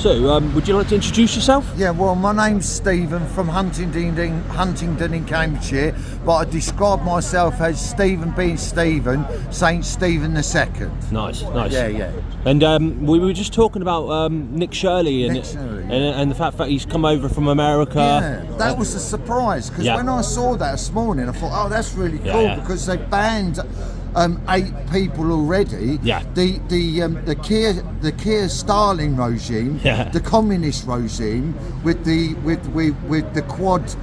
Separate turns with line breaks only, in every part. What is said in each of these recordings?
So, would you like to introduce yourself?
Yeah, well, my name's Stephen from Huntingdon in Cambridgeshire, but I describe myself as Stephen being Stephen, Saint Stephen II.
Nice.
Yeah.
And we were just talking about Nick Shirley and the fact that he's come over from America.
Yeah, that was a surprise, because when I saw that this morning, I thought, oh, that's really cool, because they banned 8 people already. Yeah. The Keir Starling regime, the communist regime, with the Quad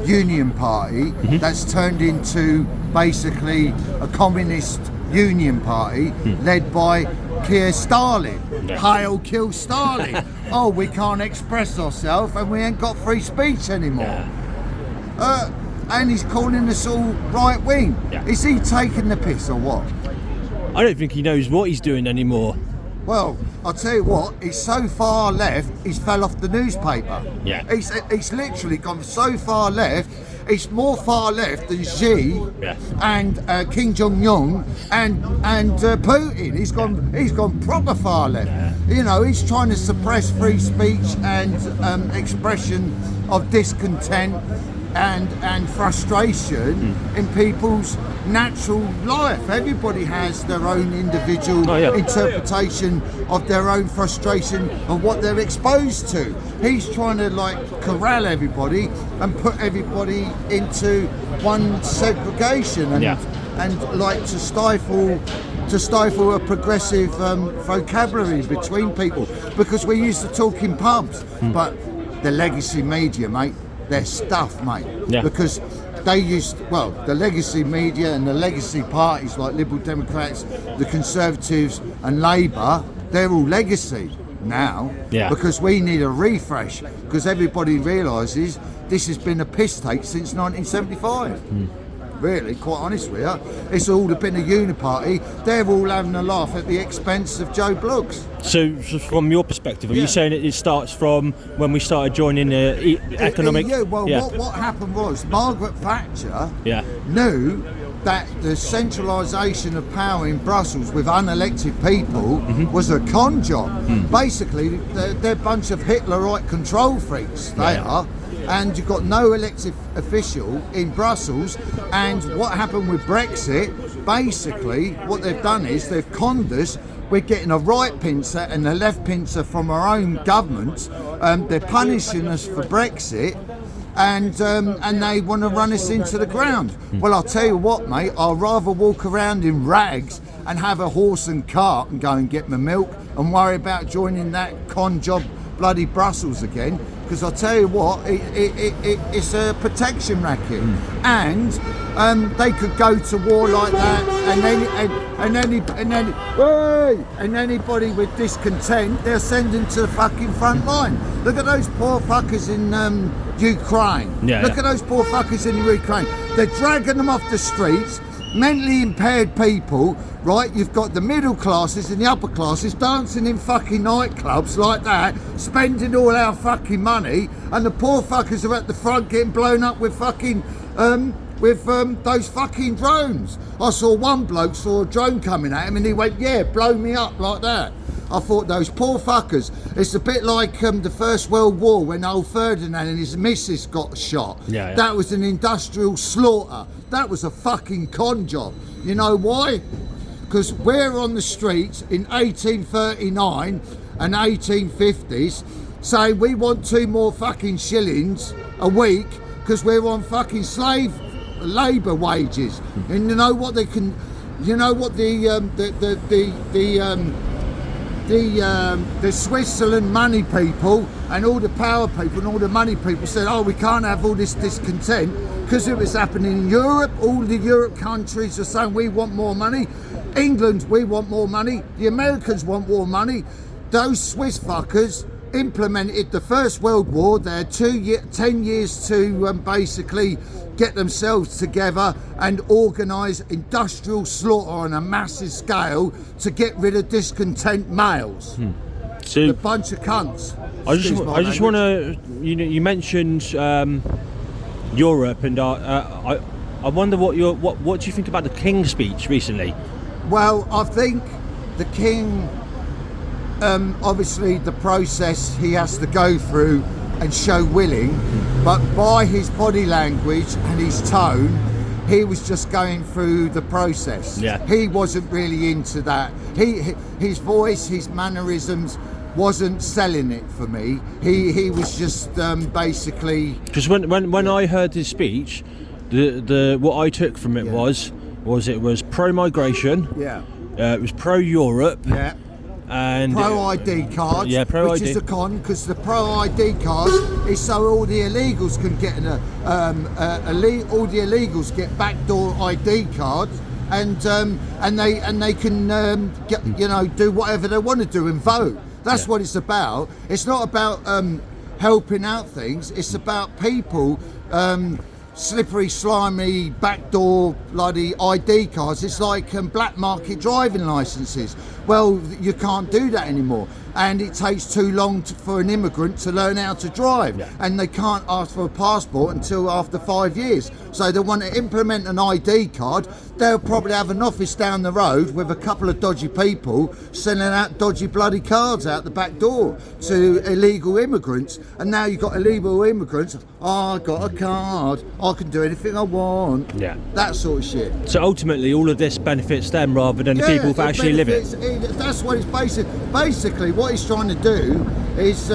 Union Party, that's turned into basically a communist Union Party led by Keir Starling. Hail, kill Starling. Oh, we can't express ourselves and we ain't got free speech anymore. And he's calling us all right wing. Is he taking the piss or what?
I don't think he knows what he's doing anymore.
Well, I'll tell you what, he's so far left, he's fell off the newspaper. Yeah. He's literally gone so far left, he's more far left than Xi and Kim Jong-un and Putin. He's gone proper far left. You know, he's trying to suppress free speech and expression of discontent and frustration in people's natural life. Everybody has their own individual interpretation of their own frustration and what they're exposed to. He's trying to corral everybody and put everybody into one segregation and to stifle a progressive vocabulary between people, because we used to talk in pubs, but the legacy media, mate, their stuff, mate. Because they the legacy media and the legacy parties like Liberal Democrats, the Conservatives and Labour, they're all legacy now. Because we need a refresh, because everybody realises this has been a piss take since 1975. Really, quite honest with you, it's all been a uniparty. They're all having a laugh at the expense of Joe Bloggs.
So from your perspective, are you saying it starts from when we started joining the economic...
What happened was Margaret Thatcher knew that the centralisation of power in Brussels with unelected people was a con job. Basically, they're a bunch of Hitlerite control freaks, they are. And you've got no elected official in Brussels. And what happened with Brexit, basically what they've done is they've conned us. We're getting a right pincer and a left pincer from our own governments. They're punishing us for Brexit, and they want to run us into the ground. Well, I'll tell you what, mate, I'd rather walk around in rags and have a horse and cart and go and get my milk and worry about joining that con job bloody Brussels again. Because I'll tell you what, it's a protection racket, and they could go to war like that, and anybody with discontent, they're sending to the fucking front line. Look at those poor fuckers in Ukraine. Look at those poor fuckers in Ukraine. They're dragging them off the streets. Mentally impaired people, right? You've got the middle classes and the upper classes dancing in fucking nightclubs like that, spending all our fucking money, and the poor fuckers are at the front getting blown up with fucking those fucking drones. I saw one bloke saw a drone coming at him and he went, yeah, blow me up like that. I thought, those poor fuckers, it's a bit like the First World War when old Ferdinand and his missus got shot. That was an industrial slaughter. That was a fucking con job. You know why? Because we're on the streets in 1839 and 1850s saying we want 2 more fucking shillings a week because we're on fucking slave labour wages. And you know what they can, you know what the Switzerland money people and all the power people and all the money people said, oh, we can't have all this discontent because it was happening in Europe. All the Europe countries are saying we want more money. England, we want more money. The Americans want more money. Those Swiss fuckers implemented the First World War. They had 10 years to basically get themselves together and organise industrial slaughter on a massive scale to get rid of discontent males. So a bunch of cunts.
I just want to, you mentioned Europe, and I wonder what do you think about the King's speech recently?
Well, I think the King obviously the process he has to go through and show willing, but by his body language and his tone, he was just going through the process.
Yeah.
He wasn't really into that. His voice, his mannerisms wasn't selling it for me. He was just basically...
Because when I heard his speech, the what I took from it was it was pro-migration, it was pro-Europe, and
pro-ID cards,
pro-ID.
which is a con, because the pro-ID cards is so all the illegals can get all the illegals get backdoor ID cards, and they can get, do whatever they want to do and vote. That's what it's about. It's not about helping out things. It's about people. Slippery, slimy, backdoor bloody ID cards. It's like black market driving licenses. Well, you can't do that anymore, and it takes too long for an immigrant to learn how to drive, and they can't ask for a passport until after 5 years. So they want to implement an ID card. They'll probably have an office down the road with a couple of dodgy people sending out dodgy bloody cards out the back door to illegal immigrants, and now you've got illegal immigrants. Oh, I got a card, I can do anything I want. That sort of shit.
So ultimately all of this benefits them rather than the people that actually live it.
That's what it's basically what he's trying to do is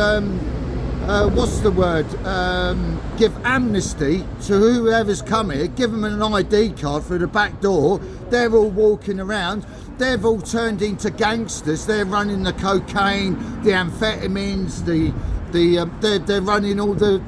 what's the word, give amnesty to whoever's come here, give them an ID card through the back door. They're all walking around, they've all turned into gangsters. They're running the cocaine, the amphetamines, they're running all the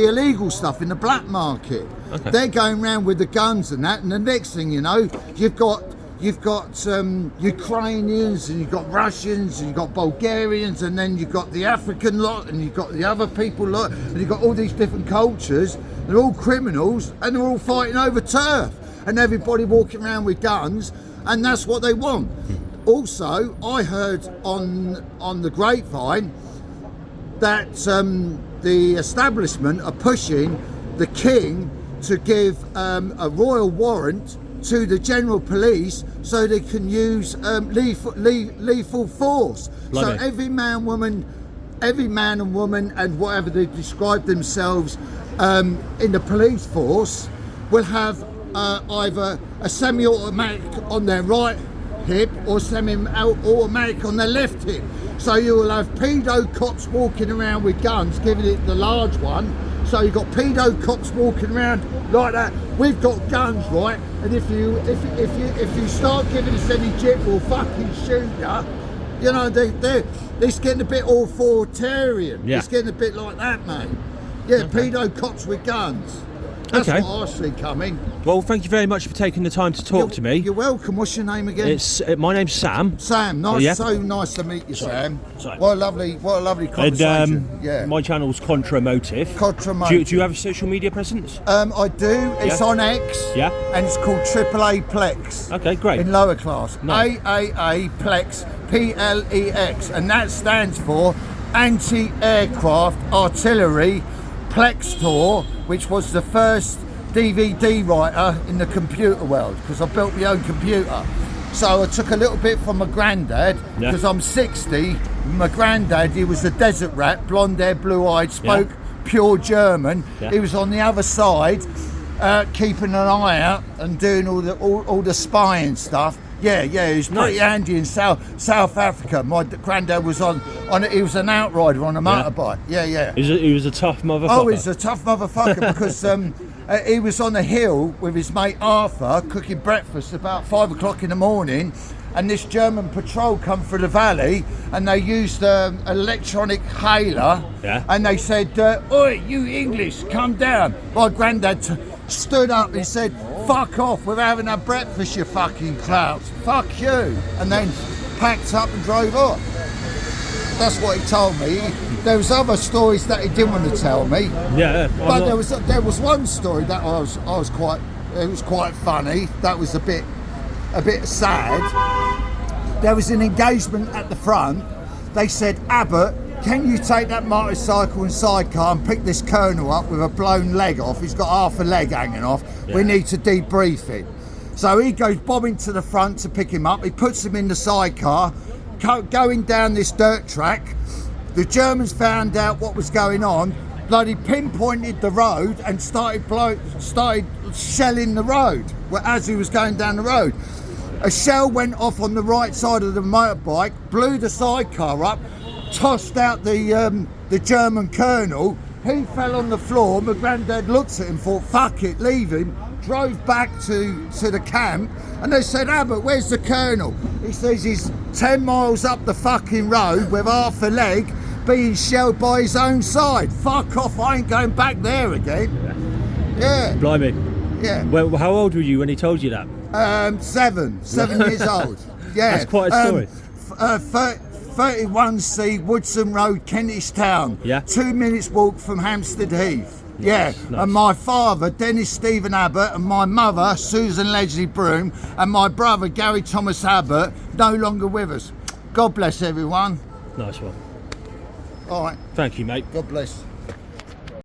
illegal stuff in the black market. They're going around with the guns and that, and the next thing you know, you've got Ukrainians, and you've got Russians, and you've got Bulgarians, and then you've got the African lot, and you've got the other people lot, and you've got all these different cultures. They're all criminals, and they're all fighting over turf, and everybody walking around with guns, and that's what they want. Also, I heard on the grapevine that the establishment are pushing the king to give a royal warrant to the general police so they can use lethal force. So every man and woman and whatever they describe themselves in the police force will have either a semi-automatic on their right hip or semi-automatic on their left hip. So you will have pedo cops walking around with guns, giving it the large one. So you've got pedo cops walking around like that. We've got guns, right? And if you start giving us any jip, we'll fucking shoot you. You know, it's getting a bit authoritarian. It's getting a bit like that, mate. Pedo cops with guns. That's what I see coming.
Well, thank you very much for taking the time to talk to me.
You're welcome. What's your name again?
My name's Sam.
Sam, nice. So nice to meet you, Sam.
Sorry.
What a lovely conversation.
And, my channel's Contra Motive.
Contra Motive.
Do you have a social media presence?
I do. It's on X. And it's called AAA Plex.
Okay, great.
In lower class.
Nice.
AAA Plex, PLEX, and that stands for Anti-Aircraft Artillery Plex Tour, which was the first DVD writer in the computer world, because I built my own computer. So I took a little bit from my granddad, because I'm 60. My granddad, he was a desert rat, blonde hair, blue eyed, spoke pure German. He was on the other side, keeping an eye out and doing all the spying stuff. He was pretty handy in South Africa. My granddad was on he was an outrider on a motorbike.
He was a tough motherfucker.
Oh, he's a tough motherfucker because he was on a hill with his mate Arthur cooking breakfast about 5 o'clock in the morning, and this German patrol come through the valley, and they used an electronic hailer, and they said, "Oi, you English, come down." My granddad stood up and said, "Fuck off, we're having our breakfast, you fucking clouts. Fuck you." And then packed up and drove off. That's what he told me. There was other stories that he didn't want to tell me. But there was one story that it was quite funny. That was a bit sad. There was an engagement at the front. They said, "Abbott, can you take that motorcycle and sidecar and pick this colonel up with a blown leg off? He's got half a leg hanging off. We need to debrief it." So he goes bobbing to the front to pick him up. He puts him in the sidecar, going down this dirt track. The Germans found out what was going on. Bloody pinpointed the road and started shelling the road as he was going down the road. A shell went off on the right side of the motorbike, blew the sidecar up, tossed out the German colonel. He fell on the floor. My granddad looked at him, thought, fuck it, leave him. Drove back to the camp, and they said, Abbott, where's the colonel? He says he's 10 miles up the fucking road with half a leg being shelled by his own side. Fuck off, I ain't going back there again. Yeah.
Blimey.
Yeah.
Well, how old were you when he told you that?
7 years old. Yeah.
That's quite a story.
31C Woodson Road, Kentish Town.
Yeah.
2 minutes walk from Hampstead Heath. Yeah,
Nice.
And my father, Dennis Stephen Abbott, and my mother, Susan Leslie Broom, and my brother, Gary Thomas Abbott, no longer with us. God bless everyone.
Nice one.
All right.
Thank you, mate.
God bless.